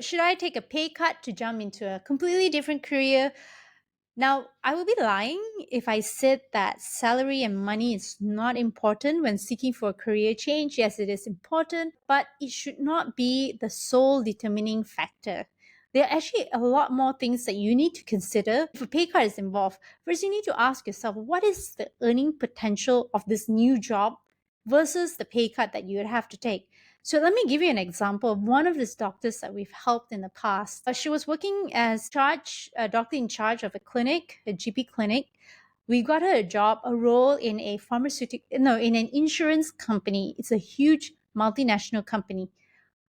Should I take a pay cut to jump into a completely different career? Now, I would be lying if I said that salary and money is not important when seeking for a career change. Yes, it is important, but it should not be the sole determining factor. There are actually a lot more things that you need to consider if a pay cut is involved. First, you need to ask yourself, what is the earning potential of this new job versus the pay cut that you would have to take? So let me give you an example of one of these doctors that we've helped in the past. She was working as a doctor in charge of a clinic, a GP clinic. We got her a job, a role in a in an insurance company. It's a huge multinational company.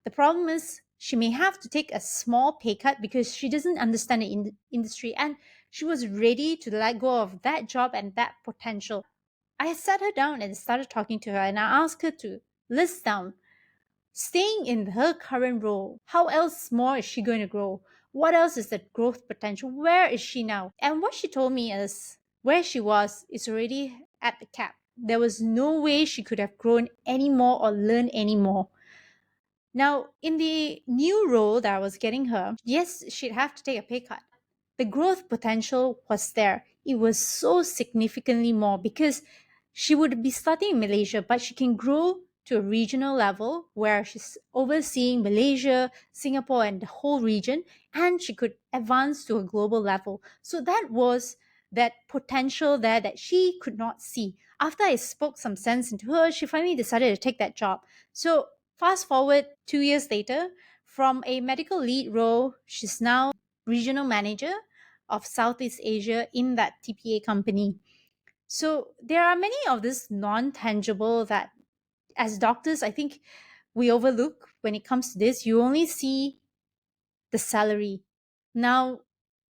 The problem is she may have to take a small pay cut because she doesn't understand the industry, and she was ready to let go of that job and that potential. I sat her down and started talking to her, and I asked her to list down, staying in her current role, how else more is she going to grow? What else is the growth potential? Where is she now? And what she told me is where she was is already at the cap. There was no way she could have grown anymore or learned anymore. Now, in the new role that I was getting her, yes, she'd have to take a pay cut. The growth potential was there. It was so significantly more because she would be starting in Malaysia, but she can grow to a regional level where she's overseeing Malaysia, Singapore, and the whole region, and she could advance to a global level. So that was that potential there that she could not see. After I spoke some sense into her, she finally decided to take that job. So fast forward 2 years later, from a medical lead role, she's now regional manager of Southeast Asia in that TPA company. So there are many of this non-tangible that as doctors, I think we overlook when it comes to this. You only see the salary. Now,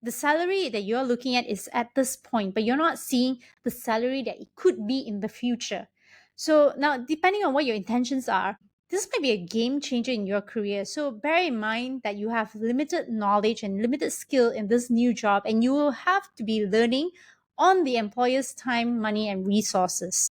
the salary that you're looking at is at this point, but you're not seeing the salary that it could be in the future. So now, depending on what your intentions are, this might be a game changer in your career. So bear in mind that you have limited knowledge and limited skill in this new job, and you will have to be learning on the employer's time, money, and resources.